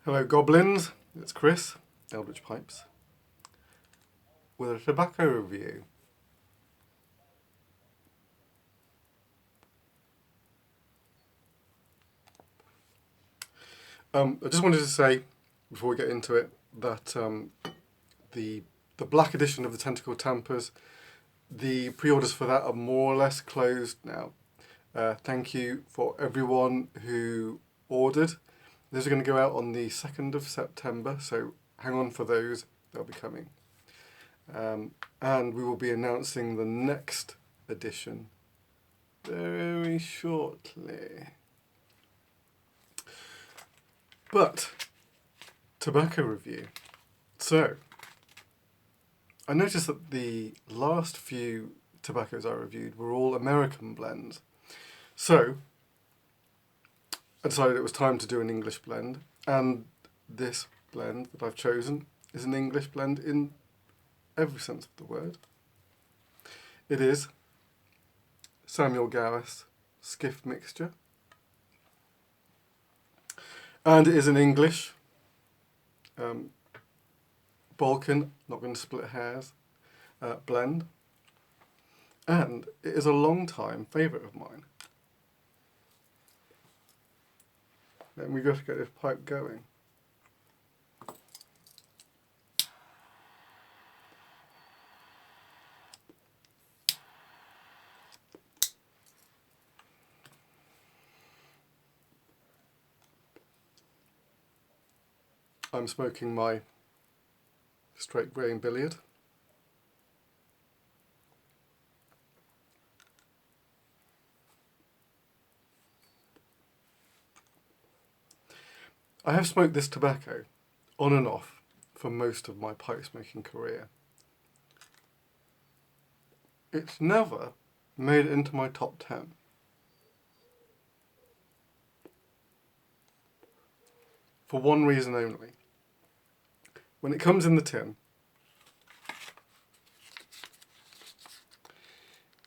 Hello Goblins, it's Chris, Eldritch Pipes, with a tobacco review. I just wanted to say, before we get into it, that the black edition of the Tentacle Tampers, the pre-orders for that are more or less closed now. Thank you for everyone who ordered. Those are going to go out on the 2nd of September, so hang on for those, they'll be coming. And we will be announcing the next edition very shortly. But, tobacco review. So, I noticed that the last few tobaccos I reviewed were all American blends. So, I decided it was time to do an English blend, and this blend that I've chosen is an English blend in every sense of the word. It is Samuel Gawith Skiff mixture, and it is an English Balkan, not going to split hairs, blend, and it is a long time favourite of mine. Let me just get this pipe going. I'm smoking my straight grain billiard. I have smoked this tobacco on and off for most of my pipe smoking career. It's never made it into my top 10. For one reason only. When it comes in the tin,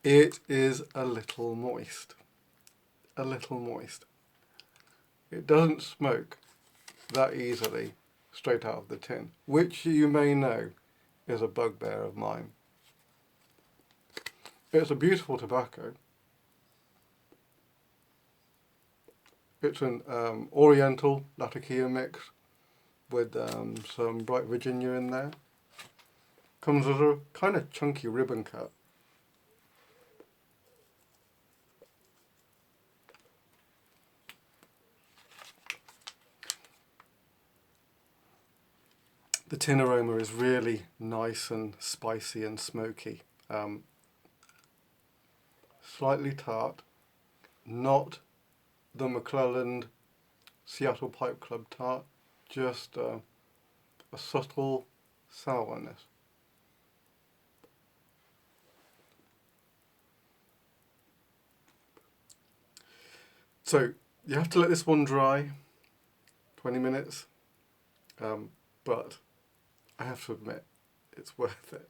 it is a little moist. A little moist. It doesn't smoke that easily straight out of the tin, which you may know is a bugbear of mine. It's a beautiful tobacco. It's an Oriental Latakia mix with some bright Virginia in there. Comes with a kind of chunky ribbon cut. The tin aroma is really nice and spicy and smoky. Slightly tart, not the McClelland Seattle Pipe Club tart, just a subtle sourness. So you have to let this one dry, 20 minutes, but I have to admit, it's worth it.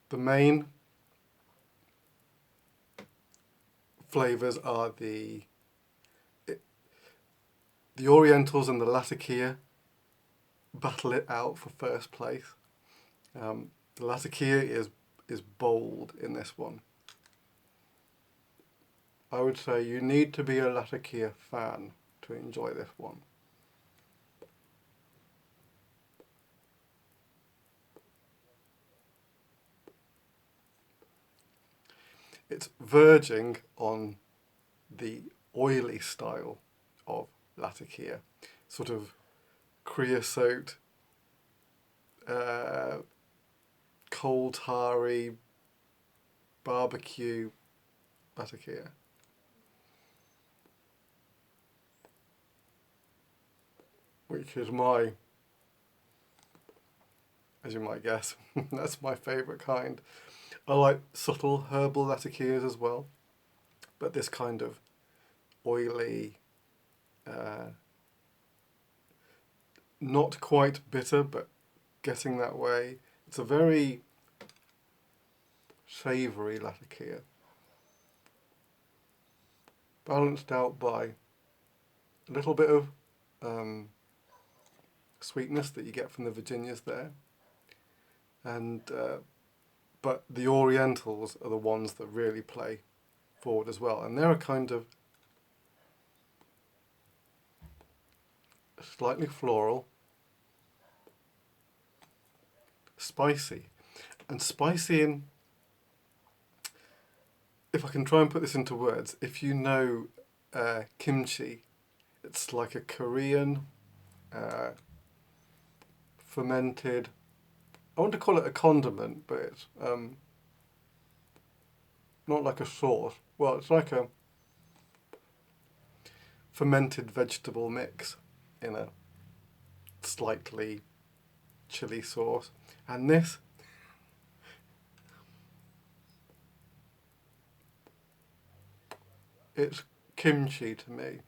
The main flavours are the Orientals and the Latakia battle it out for first place. The Latakia is bold in this one. I would say you need to be a Latakia fan to enjoy this one. It's verging on the oily style of Latakia, sort of creosote, coal tarry, barbecue Latakia. Which is my, as you might guess, that's my favourite kind. I like subtle herbal Latakias as well, but this kind of oily, not quite bitter, but getting that way. It's a very savoury Latakia. balanced out by a little bit of sweetness that you get from the Virginias there, and but the Orientals are the ones that really play forward as well, and they're a kind of slightly floral, spicy, and spicy in, if I can try and put this into words, if you know kimchi, it's like a Korean fermented, I want to call it a condiment, but it's not like a sauce. Well, it's like a fermented vegetable mix in a slightly chili sauce. And this, it's kimchi to me.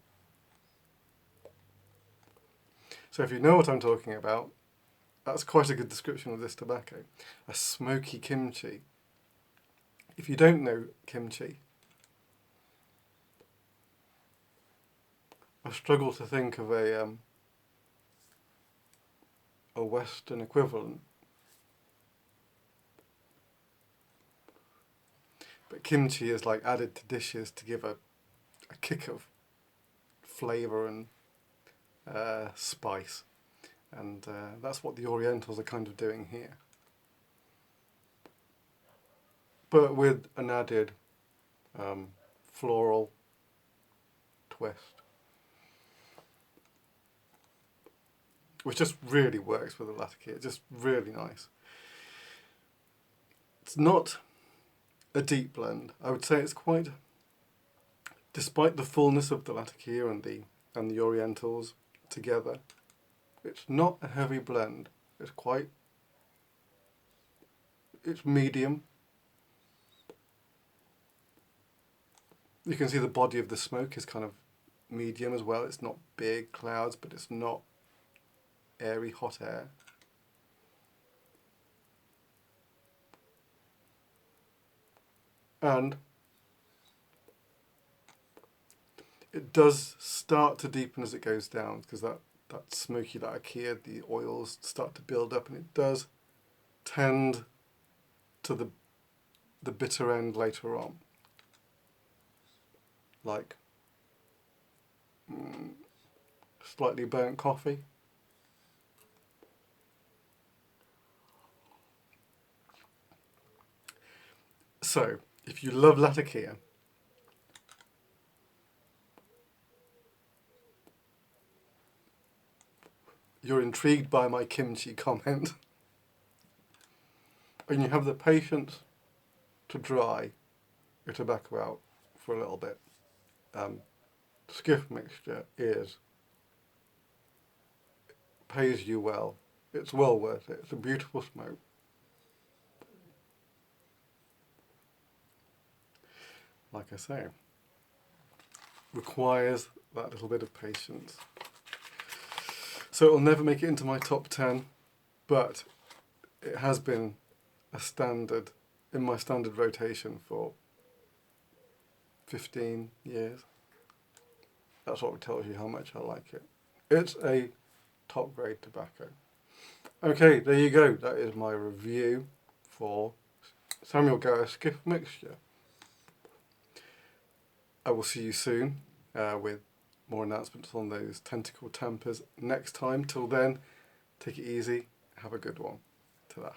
So if you know what I'm talking about, that's quite a good description of this tobacco. A smoky kimchi. If you don't know kimchi, I struggle to think of a Western equivalent. But kimchi is like added to dishes to give a kick of flavour and spice. And that's what the Orientals are kind of doing here. But with an added floral twist, which just really works with the Latakia. It's just really nice. It's not a deep blend. I would say it's quite, despite the fullness of the Latakia and the Orientals together, it's not a heavy blend. It's medium. You can see the body of the smoke is kind of medium as well. It's not big clouds, but it's not airy hot air. And it does start to deepen as it goes down, because that smoky Latakia, the oils start to build up, and it does tend to the bitter end later on. Like slightly burnt coffee. So, if you love Latakia, you're intrigued by my kimchi comment, and you have the patience to dry your tobacco out for a little bit, Skiff mixture pays you well. It's well worth it. It's a beautiful smoke. Like I say, requires that little bit of patience. So it'll never make it into my top 10, but it has been a standard, in my standard rotation for 15 years. That's what tells you how much I like it. It's a top grade tobacco. Okay, there you go. That is my review for Samuel Gawith Skiff mixture. I will see you soon with more announcements on those tentacle tampers next time. Till then, take it easy. Have a good one. Ta-da.